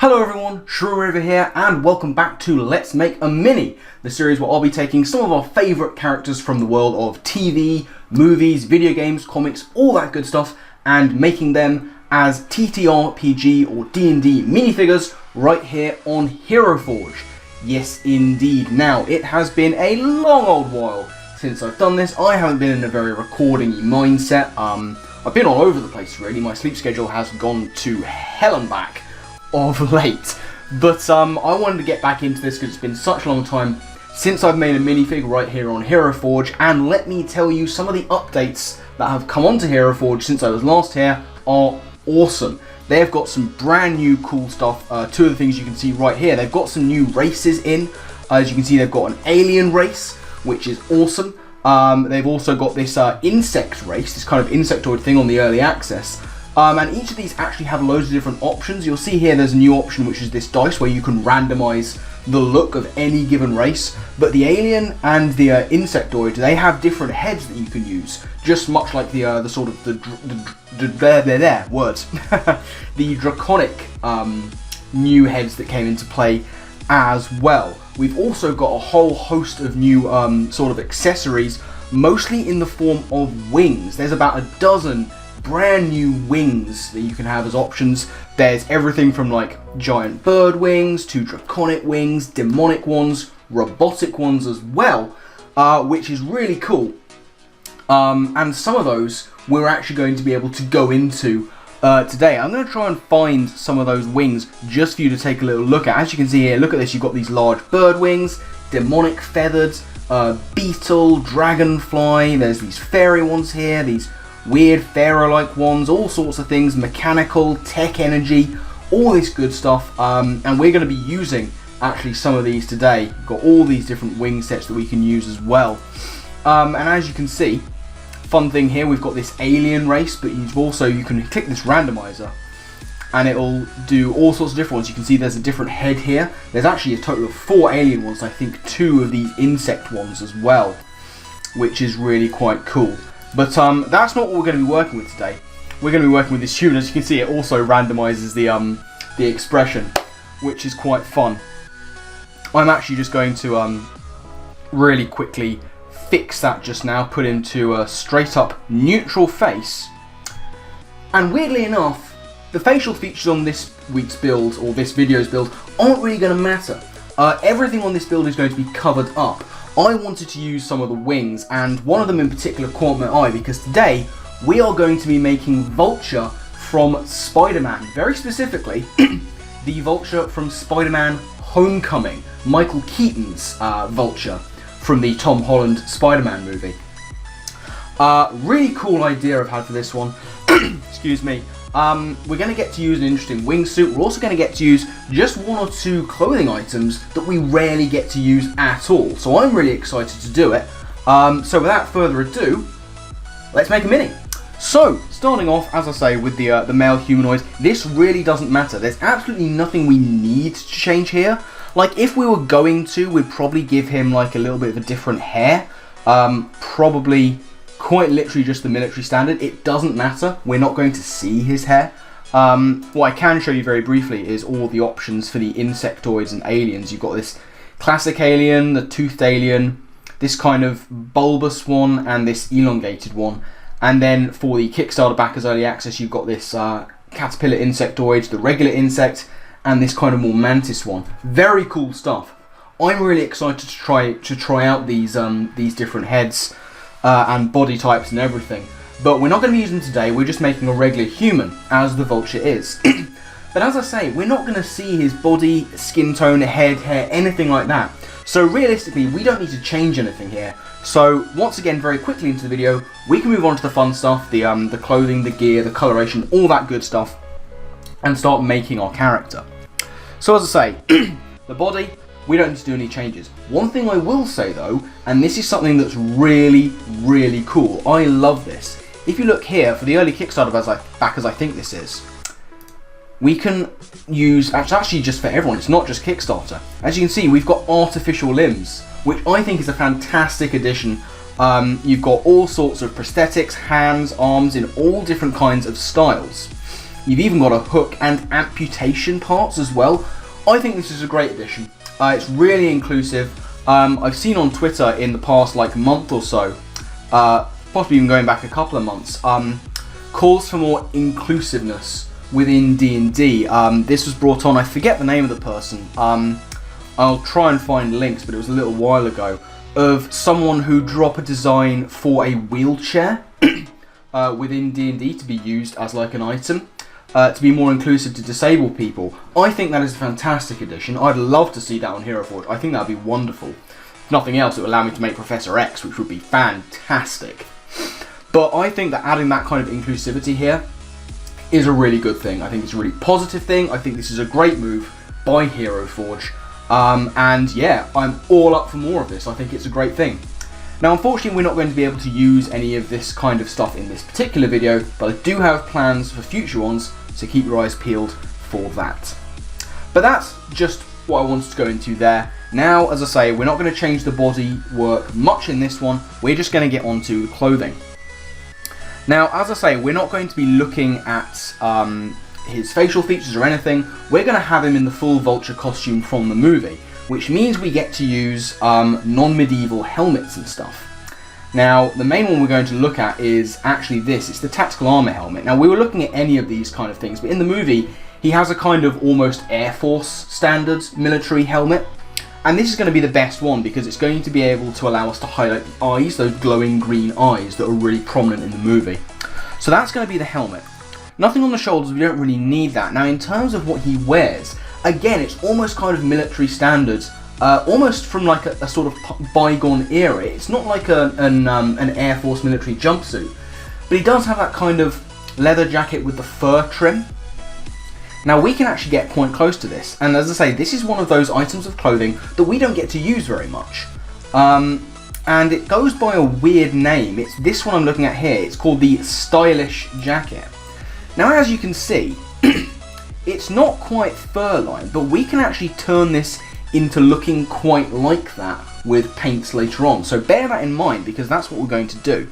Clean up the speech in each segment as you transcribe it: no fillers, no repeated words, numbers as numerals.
Hello everyone, Shroomraver here, and welcome back to Let's Make a Mini, the series where I'll be taking some of our favourite characters from the world of TV, movies, video games, comics, all that good stuff, and making them as TTRPG or D&D minifigures right here on Hero Forge. Yes indeed. Now, it has been a long old while since I've done this. I haven't been in a very recording-y mindset. I've been all over the place really. My sleep schedule has gone to hell and back of late, but I wanted to get back into this because it's been such a long time since I've made a minifig right here on Hero Forge, and let me tell you, some of the updates that have come onto Hero Forge since I was last here are awesome. They've got some brand new cool stuff. Two of the things you can see right here, they've got some new races in. As you can see, they've got an alien race, which is awesome. They've also got this insect race, this kind of insectoid thing on the early access. And each of these actually have loads of different options. You'll see here there's a new option, which is this dice where you can randomize the look of any given race. But the alien and the insectoid, they have different heads that you can use, just much like the sort of the draconic new heads that came into play as well. We've also got a whole host of new sort of accessories, mostly in the form of wings. There's about a dozen brand new wings that you can have as options. There's everything from like giant bird wings to draconic wings, demonic ones, robotic ones as well, which is really cool. And some of those we're actually going to be able to go into today. I'm going to try and find some of those wings just for you to take a little look at. As you can see here, look at this, you've got these large bird wings, demonic feathered, beetle, dragonfly, there's these fairy ones here, these weird pharaoh-like ones, all sorts of things, mechanical, tech energy, all this good stuff, and we're going to be using actually some of these today. We've got all these different wing sets that we can use as well. And as you can see, fun thing here, we've got this alien race, but you can click this randomizer and it'll do all sorts of different ones. You can see there's a different head here. There's actually a total of 4 alien ones, I think 2 of these insect ones as well, which is really quite cool. But that's not what we're going to be working with today. We're going to be working with this human. As you can see, it also randomizes the expression, which is quite fun. I'm actually just going to really quickly fix that just now, put into a straight up neutral face. And weirdly enough, the facial features on this week's build, or this video's build, aren't really going to matter. Everything on this build is going to be covered up. I wanted to use some of the wings, and one of them in particular caught my eye because today we are going to be making Vulture from Spiderman. Very specifically, the Vulture from Spiderman Homecoming, Michael Keaton's Vulture from the Tom Holland Spider-Man movie. Really cool idea I've had for this one. Excuse me. We're going to get to use an interesting wingsuit. We're also going to get to use just 1 or 2 clothing items that we rarely get to use at all. So I'm really excited to do it. So without further ado, let's make a mini. So, starting off, as I say, with the male humanoid, this really doesn't matter. There's absolutely nothing we need to change here. Like, if we were going to, we'd probably give him like a little bit of a different hair. Probably quite literally just the military standard. It doesn't matter. We're not going to see his hair. What I can show you very briefly is all the options for the insectoids and aliens. You've got this classic alien, the toothed alien, this kind of bulbous one, and this elongated one. And then for the Kickstarter backers early access, you've got this caterpillar insectoid, the regular insect, and this kind of more mantis one. Very cool stuff. I'm really excited to try out these different heads and body types and everything. But we're not going to be using them today. We're just making a regular human, as the Vulture is. But as I say, we're not going to see his body, skin tone, head, hair, anything like that. So realistically, we don't need to change anything here. So once again, very quickly into the video, we can move on to the fun stuff, the clothing, the gear, the coloration, all that good stuff, and start making our character. So as I say, the body, we don't need to do any changes. One thing I will say though, and this is something that's really, really cool. I love this. If you look here, for the early Kickstarter backers, I think this is, we can use, it's actually just for everyone, it's not just Kickstarter. As you can see, we've got artificial limbs, which I think is a fantastic addition. You've got all sorts of prosthetics, hands, arms, in all different kinds of styles. You've even got a hook and amputation parts as well. I think this is a great addition. It's really inclusive. I've seen on Twitter in the past like month or so, possibly even going back a couple of months, calls for more inclusiveness within D&D. This was brought on, I forget the name of the person, I'll try and find links, but it was a little while ago, of someone who drew up a design for a wheelchair within D&D to be used as like an item, to be more inclusive to disabled people. I think that is a fantastic addition. I'd love to see that on Hero Forge. I think that would be wonderful. If nothing else, it would allow me to make Professor X, which would be fantastic. But I think that adding that kind of inclusivity here is a really good thing. I think it's a really positive thing. I think this is a great move by Hero Forge. And yeah, I'm all up for more of this. I think it's a great thing. Now, unfortunately, we're not going to be able to use any of this kind of stuff in this particular video, but I do have plans for future ones, so keep your eyes peeled for that. But that's just what I wanted to go into there. Now, as I say, we're not going to change the body work much in this one. We're just going to get onto the clothing. Now, as I say, we're not going to be looking at his facial features or anything. We're going to have him in the full Vulture costume from the movie, which means we get to use non-medieval helmets and stuff. Now, the main one we're going to look at is actually this. It's the tactical armor helmet. Now, we were looking at any of these kind of things, but in the movie, he has a kind of almost Air Force standards military helmet. And this is going to be the best one because it's going to be able to allow us to highlight the eyes, those glowing green eyes that are really prominent in the movie. So that's going to be the helmet. Nothing on the shoulders, we don't really need that. Now, in terms of what he wears, again, it's almost kind of military standards, almost from like a sort of bygone era. It's not like an Air Force military jumpsuit, but he does have that kind of leather jacket with the fur trim. Now, we can actually get quite close to this, and as I say, this is one of those items of clothing that we don't get to use very much. And it goes by a weird name. It's this one I'm looking at here. It's called the Stylish Jacket. Now, as you can see, it's not quite fur-lined, but we can actually turn this into looking quite like that with paints later on. So bear that in mind, because that's what we're going to do.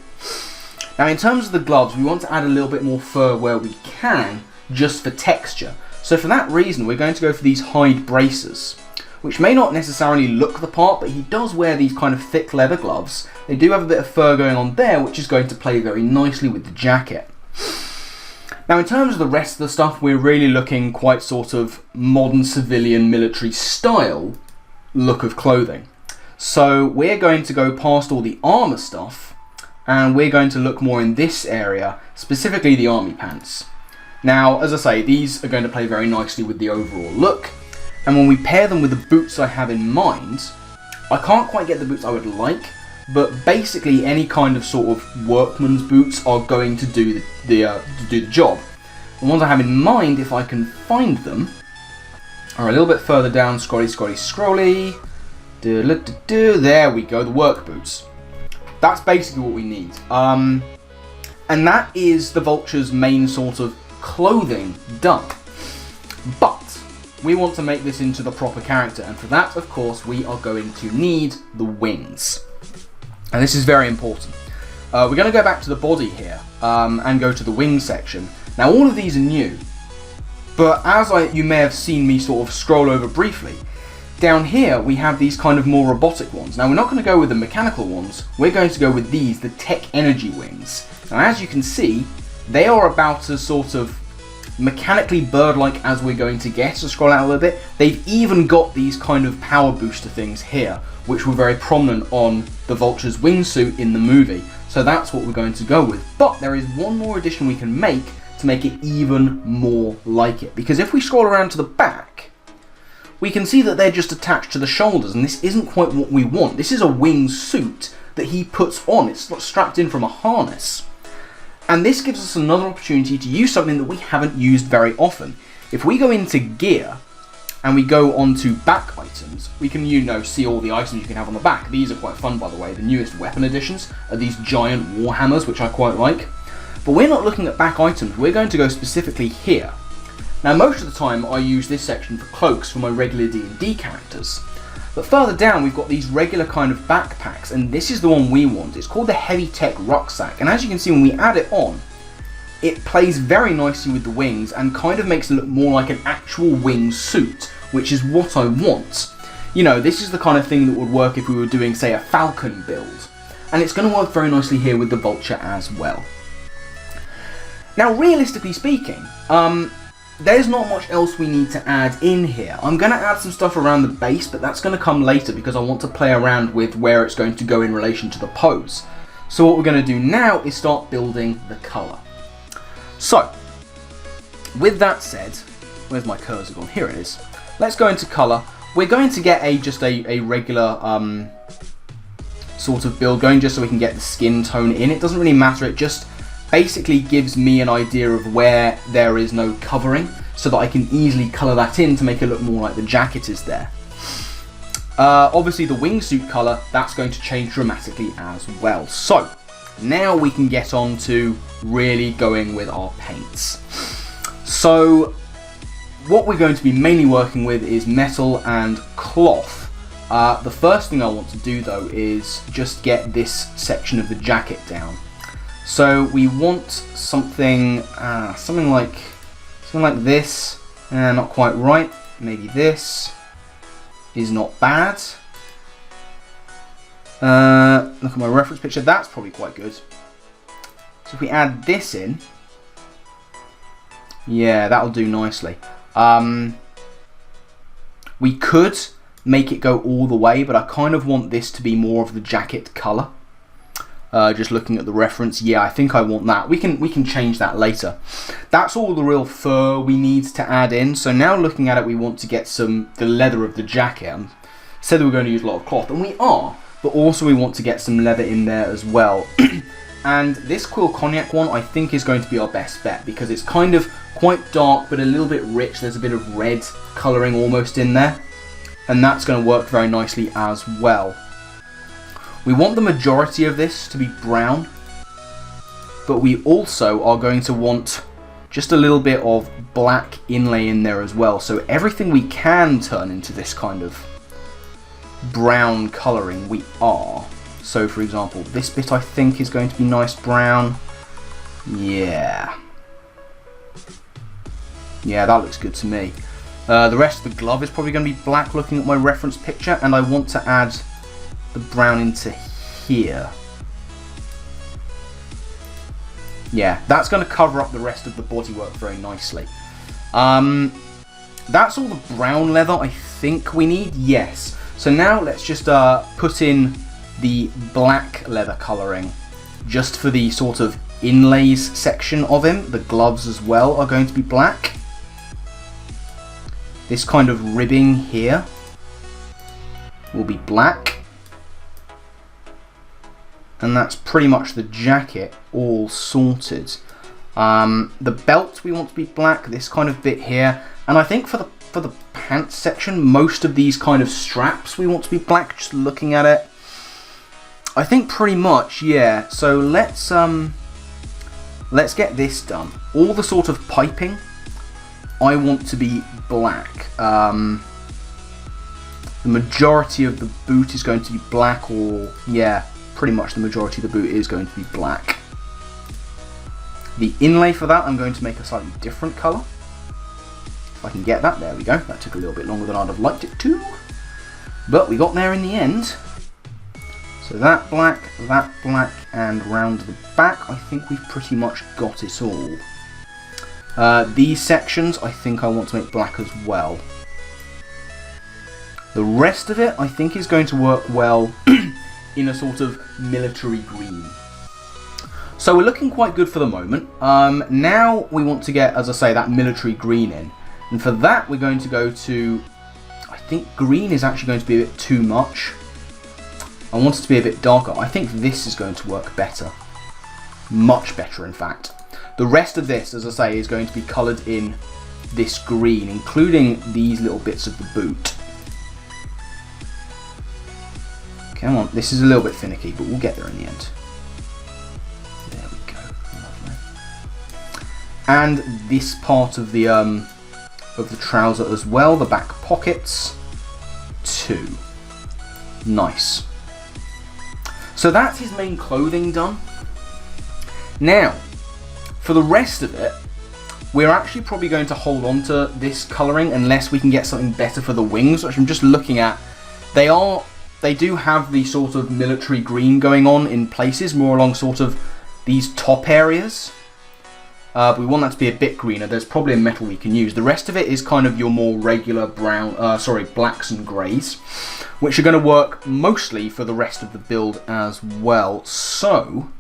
Now, in terms of the gloves, we want to add a little bit more fur where we can, just for texture. So for that reason, we're going to go for these hide braces, which may not necessarily look the part, but he does wear these kind of thick leather gloves. They do have a bit of fur going on there, which is going to play very nicely with the jacket. Now, in terms of the rest of the stuff, we're really looking quite sort of modern civilian military style look of clothing. So we're going to go past all the armor stuff, and we're going to look more in this area, specifically the army pants. Now, as I say, these are going to play very nicely with the overall look, and when we pair them with the boots I have in mind, I can't quite get the boots I would like, but basically any kind of sort of workman's boots are going to do the job. The ones I have in mind, if I can find them, are a little bit further down, scrolly. There we go, the work boots. That's basically what we need. And that is the Vulture's main sort of clothing done. But we want to make this into the proper character, and for that, of course, we are going to need the wings. And this is very important. We're going to go back to the body here and go to the wing section. Now, all of these are new, but as you may have seen me sort of scroll over briefly, down here we have these kind of more robotic ones. Now, we're not going to go with the mechanical ones, we're going to go with these, the tech energy wings. Now, as you can see, they are about as sort of mechanically bird-like as we're going to get. So scroll out a little bit. They've even got these kind of power booster things here, which were very prominent on the Vulture's wingsuit in the movie. So that's what we're going to go with. But there is one more addition we can make to make it even more like it. Because if we scroll around to the back, we can see that they're just attached to the shoulders, and this isn't quite what we want. This is a wingsuit that he puts on. It's not strapped in from a harness. And this gives us another opportunity to use something that we haven't used very often. If we go into gear and we go onto back items, we can, see all the items you can have on the back. These are quite fun, by the way. The newest weapon additions are these giant warhammers, which I quite like. But we're not looking at back items. We're going to go specifically here. Now, most of the time, I use this section for cloaks for my regular D&D characters. But further down, we've got these regular kind of backpacks, and this is the one we want. It's called the Heavy Tech Rucksack, and as you can see, when we add it on, it plays very nicely with the wings and kind of makes it look more like an actual wingsuit, which is what I want. You know, this is the kind of thing that would work if we were doing, say, a Falcon build. And it's going to work very nicely here with the Vulture as well. Now, realistically speaking, there's not much else we need to add in here. I'm going to add some stuff around the base, but that's going to come later because I want to play around with where it's going to go in relation to the pose. So what we're going to do now is start building the colour. So, with that said, where's my cursor gone? Here it is. Let's go into colour. We're going to get just a regular sort of build going just so we can get the skin tone in. It doesn't really matter, it just basically gives me an idea of where there is no covering so that I can easily colour that in to make it look more like the jacket is there. Obviously the wingsuit colour, that's going to change dramatically as well. So, now we can get on to really going with our paints. So, what we're going to be mainly working with is metal and cloth. The first thing I want to do though is just get this section of the jacket down. So we want something like this. Not quite right. Maybe this is not bad. Look at my reference picture. That's probably quite good. So if we add this in, yeah, that'll do nicely. We could make it go all the way, but I kind of want this to be more of the jacket colour. Just looking at the reference, yeah, I think I want that. We can change that later. That's all the real fur we need to add in. So now looking at it, we want to get the leather of the jacket. Said that we're going to use a lot of cloth, and we are, but also we want to get some leather in there as well. And this Quill Cognac one, I think, is going to be our best bet because it's kind of quite dark, but a little bit rich. There's a bit of red colouring almost in there, and that's going to work very nicely as well. We want the majority of this to be brown, but we also are going to want just a little bit of black inlay in there as well. So everything we can turn into this kind of brown colouring, we are. So for example, this bit I think is going to be nice brown. Yeah. Yeah, that looks good to me. The rest of the glove is probably going to be black looking at my reference picture, and I want to add the brown into here. Yeah, that's going to cover up the rest of the bodywork very nicely. That's all the brown leather I think we need, yes. So now let's just put in the black leather colouring just for the sort of inlays section of him. The gloves as well are going to be black. This kind of ribbing here will be black. And that's pretty much the jacket all sorted. The belt we want to be black, this kind of bit here. And I think for the pants section, most of these kind of straps we want to be black, just looking at it. I think pretty much, yeah. So let's get this done. All the sort of piping I want to be black. The majority of the boot is going to be black, or yeah, pretty much the majority of the boot is going to be black. The inlay for that I'm going to make a slightly different colour. If I can get that, there we go. That took a little bit longer than I'd have liked it to, but we got there in the end. So that black, and round the back, I think we've pretty much got it all. These sections, I think I want to make black as well. The rest of it, I think, is going to work well in a sort of military green. So we're looking quite good for the moment. Now we want to get, as I say, that military green in. And for that, we're going to go to, I think green is actually going to be a bit too much. I want it to be a bit darker. I think this is going to work better. Much better, in fact. The rest of this, as I say, is going to be coloured in this green, including these little bits of the boot. Come on, this is a little bit finicky, but we'll get there in the end. There we go. Lovely. And this part of the trouser as well, the back pockets, too. Nice. So that's his main clothing done. Now, For the rest of it, we're actually probably going to hold on to this colouring unless we can get something better for the wings, which I'm just looking at. They do have the sort of military green going on in places, more along sort of these top areas. But we want that to be a bit greener. There's probably a metal we can use. The rest of it is kind of your more regular blacks and greys, which are going to work mostly for the rest of the build as well. So,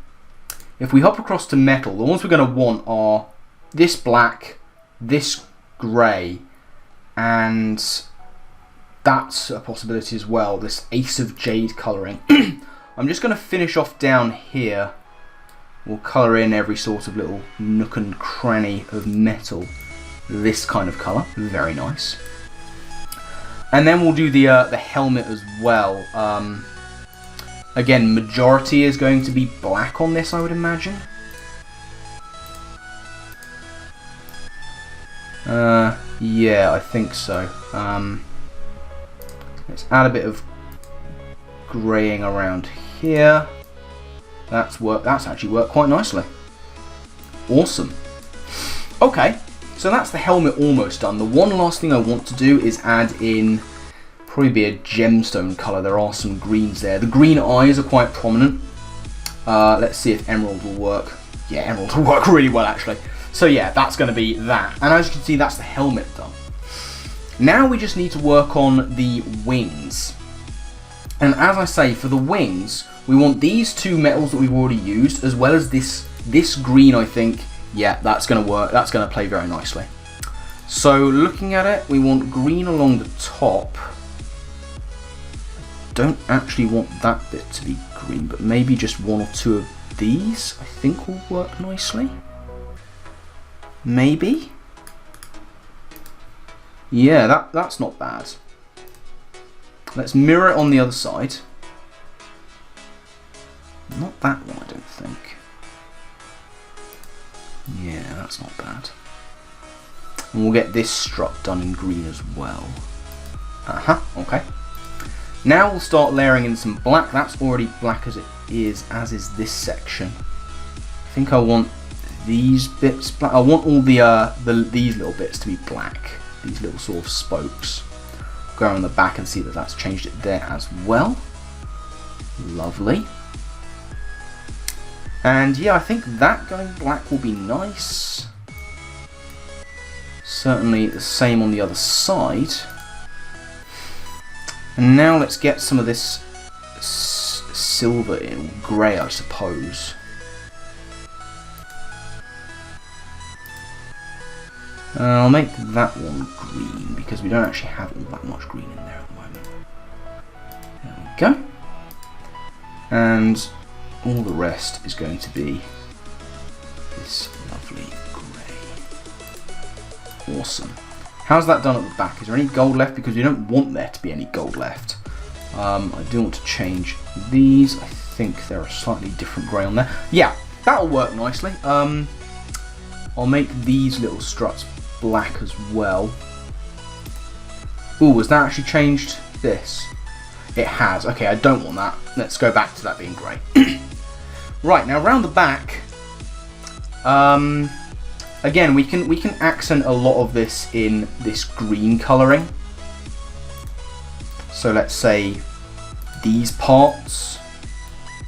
if we hop across to metal, the ones we're going to want are this black, this grey, and that's a possibility as well, this Ace of Jade colouring. I'm just going to finish off down here. We'll colour in every sort of little nook and cranny of metal. This kind of colour, very nice. And then we'll do the helmet as well. Again, majority is going to be black on this, I would imagine. Yeah, I think so. Let's add a bit of greying around here. That's actually worked quite nicely. Awesome. Okay, so that's the helmet almost done. The one last thing I want to do is add in, probably be a gemstone colour. There are some greens there. The green eyes are quite prominent. Let's see if emerald will work. Yeah, emerald will work really well actually. So yeah, that's going to be that. And as you can see, that's the helmet done. Now we just need to work on the wings. And as I say, for the wings, we want these two metals that we've already used, as well as this green, I think. Yeah, that's going to work. That's going to play very nicely. So looking at it, we want green along the top. Don't actually want that bit to be green, but maybe just one or two of these, I think, will work nicely. Maybe. Yeah, that's not bad. Let's mirror it on the other side. Not that one, I don't think. Yeah, that's not bad. And we'll get this strut done in green as well. Okay. Now we'll start layering in some black. That's already black as it is, as is this section. I think I want these bits black. I want all these little bits to be black. These little sort of spokes. Go on the back and see that that's changed it there as well. Lovely. And yeah, I think that going black will be nice. Certainly the same on the other side. And now let's get some of this silver in, grey I suppose. I'll make that one green because we don't actually have all that much green in there at the moment. There we go. And all the rest is going to be this lovely grey. Awesome. How's that done at the back? Is there any gold left? Because we don't want there to be any gold left. I do want to change these. I think they're a slightly different grey on there. Yeah, that'll work nicely. I'll make these little struts black as well. Ooh, has that actually changed this? It has. Okay, I don't want that. Let's go back to that being grey. Right, now around the back, again, we can accent a lot of this in this green colouring. So let's say these parts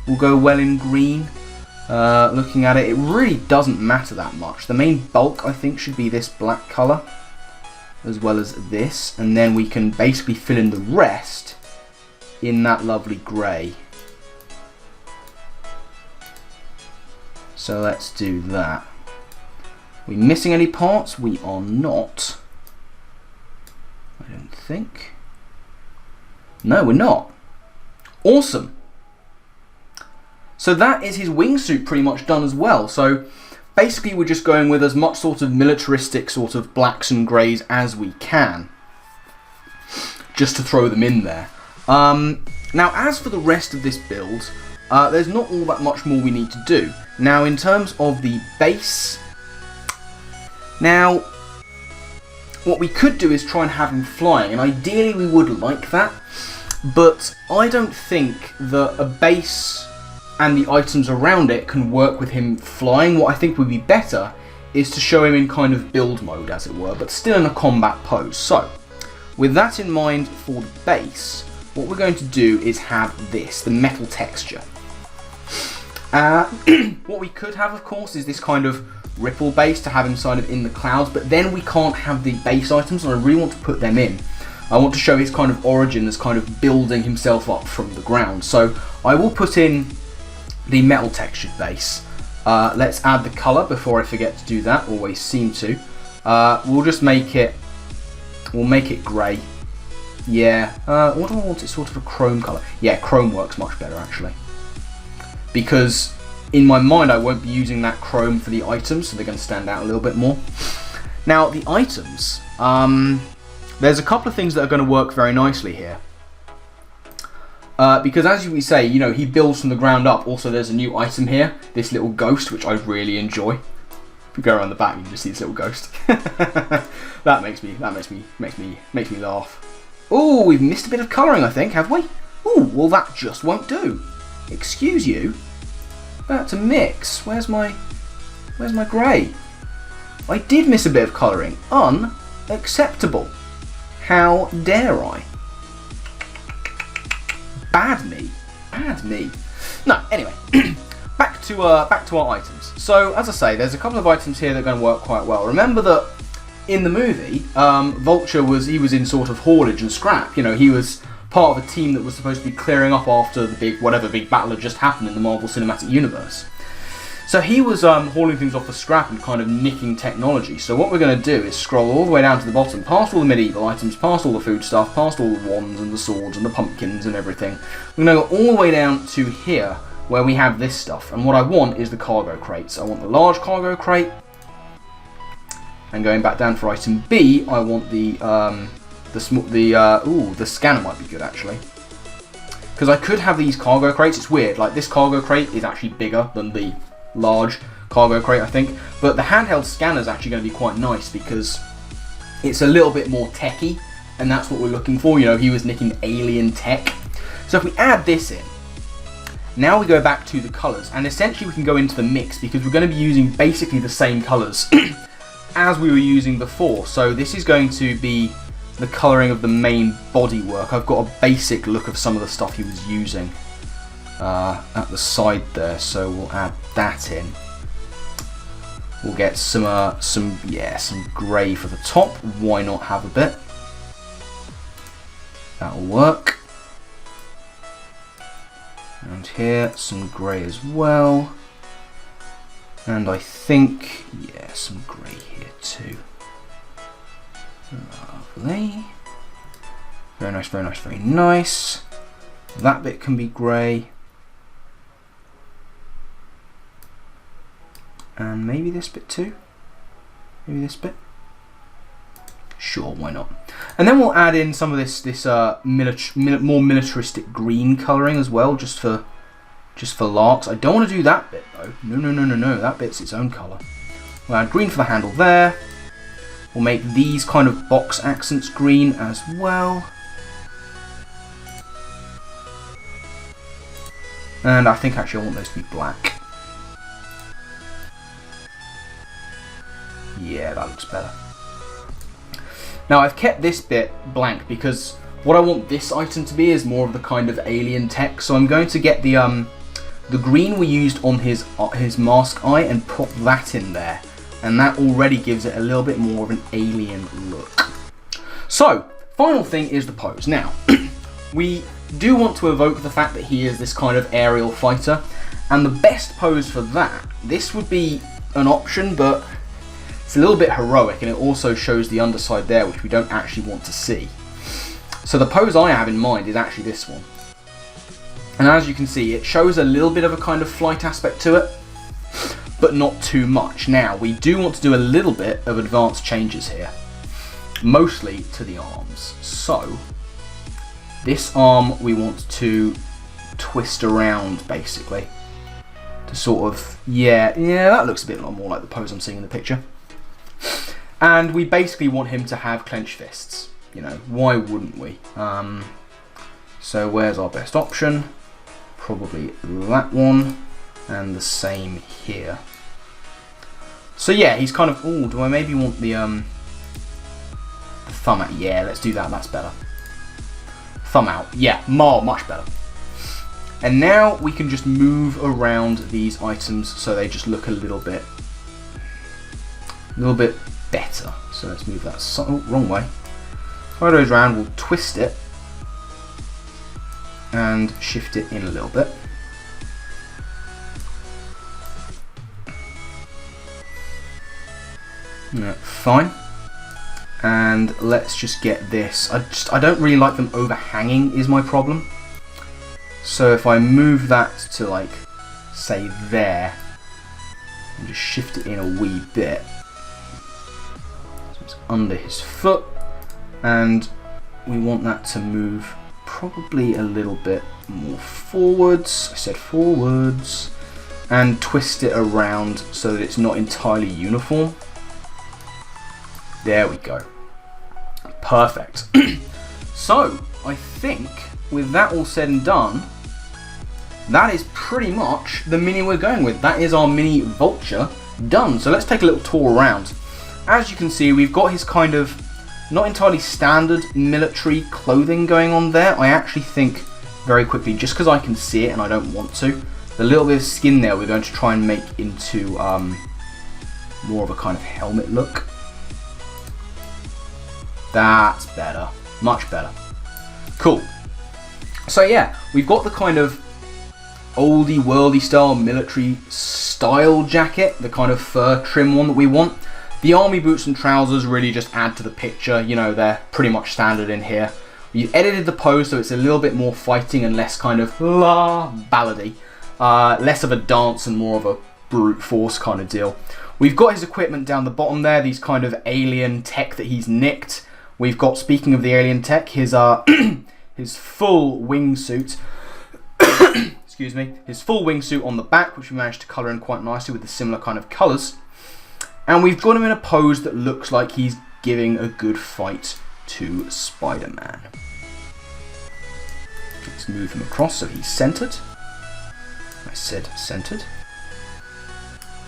will go well in green. Looking at it, it really doesn't matter that much. The main bulk, I think, should be this black colour, as well as this, and then we can basically fill in the rest in that lovely grey. So let's do that. Are we missing any parts? We are not. I don't think. No, we're not. Awesome. So that is his wingsuit pretty much done as well. So basically we're just going with as much sort of militaristic sort of blacks and greys as we can, just to throw them in there. Now as for the rest of this build, there's not all that much more we need to do. Now in terms of the base, now what we could do is try and have him flying, and ideally we would like that, but I don't think that a base and the items around it can work with him flying. What I think would be better is to show him in kind of build mode, as it were, but still in a combat pose. So, with that in mind for the base, what we're going to do is have this, the metal texture. What we could have, of course, is this kind of ripple base to have him kind of in the clouds, but then we can't have the base items, and I really want to put them in. I want to show his kind of origin as kind of building himself up from the ground. So I will put in the metal textured base. Let's add the colour before I forget to do that, always seem to. We'll just make it, we'll make it grey. Yeah, what do I want? It's sort of a chrome colour. Yeah, chrome works much better actually. Because in my mind I won't be using that chrome for the items, so they're going to stand out a little bit more. Now the items, there's a couple of things that are going to work very nicely here. Because as we say, you know, he builds from the ground up. Also, there's a new item here, this little ghost, which I really enjoy. If you go around the back, you can just see this little ghost. that makes me laugh. Oh, we've missed a bit of colouring, I think, have we? Oh, well, that just won't do. Excuse you. About to mix. Where's my grey? I did miss a bit of colouring. Unacceptable. How dare I? Bad me. Bad me. No, anyway, back to our items. So, as I say, there's a couple of items here that are going to work quite well. Remember that in the movie, Vulture was in sort of haulage and scrap. You know, he was part of a team that was supposed to be clearing up after the whatever big battle had just happened in the Marvel Cinematic Universe. So he was hauling things off the scrap and kind of nicking technology. So what we're going to do is scroll all the way down to the bottom, past all the medieval items, past all the food stuff, past all the wands and the swords and the pumpkins and everything. We're going to go all the way down to here, where we have this stuff. And what I want is the cargo crates. I want the large cargo crate. And going back down for item B, I want the scanner might be good actually. Because I could have these cargo crates. It's weird, like this cargo crate is actually bigger than the large cargo crate, I think, but the handheld scanner is actually going to be quite nice because it's a little bit more techy, and that's what we're looking for. You know, he was nicking alien tech. So if we add this in, now we go back to the colours, and essentially we can go into the mix because we're going to be using basically the same colours as we were using before. So this is going to be the colouring of the main bodywork. I've got a basic look of some of the stuff he was using at the side there, so we'll add that in. We'll get some grey for the top. Why not have a bit? That'll work. And here, some grey as well. And I think, yeah, some grey here too. Lovely. Very nice, very nice, very nice. That bit can be grey. And maybe this bit too. Maybe this bit. Sure, why not? And then we'll add in some of this more militaristic green colouring as well, just for larks. I don't want to do that bit though. No. That bit's its own colour. We'll add green for the handle there. We'll make these kind of box accents green as well. And I think actually I want those to be black. Yeah, that looks better. Now I've kept this bit blank because what I want this item to be is more of the kind of alien tech. So I'm going to get the green we used on his mask eye and pop that in there. And that already gives it a little bit more of an alien look. So, final thing is the pose. Now, we do want to evoke the fact that he is this kind of aerial fighter. And the best pose for that, this would be an option, but it's a little bit heroic, and it also shows the underside there, which we don't actually want to see. So the pose I have in mind is actually this one. And as you can see, it shows a little bit of a kind of flight aspect to it, but not too much. Now, we do want to do a little bit of advanced changes here, mostly to the arms. So, this arm we want to twist around, basically, to sort of, yeah, that looks a bit more like the pose I'm seeing in the picture. And we basically want him to have clenched fists. You know, why wouldn't we? So where's our best option? probably that one, and the same here. So yeah, he's kind of, oh, do I maybe want the thumb out? Yeah, let's do that, that's better. Thumb out, yeah, much better. And now we can just move around these items so they just look a little bit better. So let's move that, oh, wrong way. Photos around, we'll twist it and shift it in a little bit. Yeah, fine. And let's just get this. I don't really like them overhanging is my problem. So if I move that to, like, say there, and just shift it in a wee bit, so it's under his foot, and we want that to move probably a little bit more forwards. I said forwards, and twist it around so that it's not entirely uniform. There we go. Perfect. So I think with that all said and done, that is pretty much the mini we're going with. That is our mini Vulture done. So let's take a little tour around. As you can see, we've got his kind of not entirely standard military clothing going on there. I actually think very quickly, just because I can see it and I don't want to, the little bit of skin there we're going to try and make into more of a kind of helmet look. That's better. Much better. Cool. So yeah, we've got the kind of oldie worldy style military style jacket, the kind of fur trim one that we want. The army boots and trousers really just add to the picture, you know, they're pretty much standard in here. We've edited the pose so it's a little bit more fighting and less kind of ballady, less of a dance and more of a brute force kind of deal. We've got his equipment down the bottom there, these kind of alien tech that he's nicked. We've got, speaking of the alien tech, his his full wingsuit. Excuse me, his full wingsuit on the back, which we managed to colour in quite nicely with the similar kind of colours. And we've got him in a pose that looks like he's giving a good fight to Spiderman. Let's move him across so he's centred. I said centred.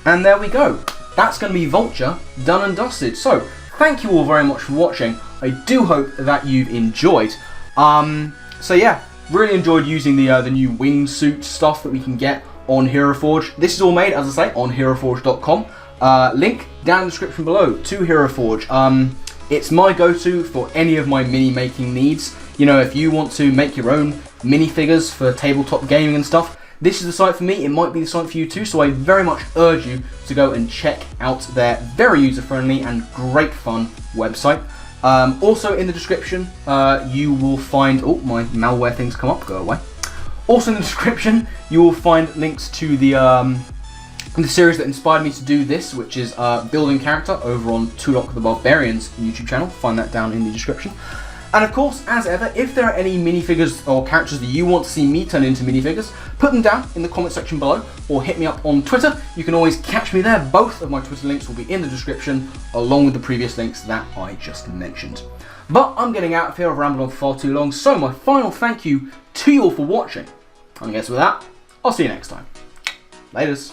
And there we go. That's going to be Vulture done and dusted. So, thank you all very much for watching. I do hope that you've enjoyed. So yeah, really enjoyed using the new wingsuit stuff that we can get on HeroForge. This is all made, as I say, on HeroForge.com. Link down in the description below to HeroForge. It's my go-to for any of my mini making needs. You know, if you want to make your own minifigures for tabletop gaming and stuff, this is the site for me. It might be the site for you too, so I very much urge you to go and check out their very user-friendly and great fun website. Also in the description, you will find, oh, my malware things come up, go away. Also in the description, you will find links to the series that inspired me to do this, which is building character over on Tulok the Barbarian's YouTube channel. Find that down in the description. And of course, as ever, if there are any minifigures or characters that you want to see me turn into minifigures, put them down in the comment section below or hit me up on Twitter. You can always catch me there. Both of my Twitter links will be in the description along with the previous links that I just mentioned. But I'm getting out of here. I've rambled on far too long. So my final thank you to you all for watching. And I guess with that, I'll see you next time. Laters.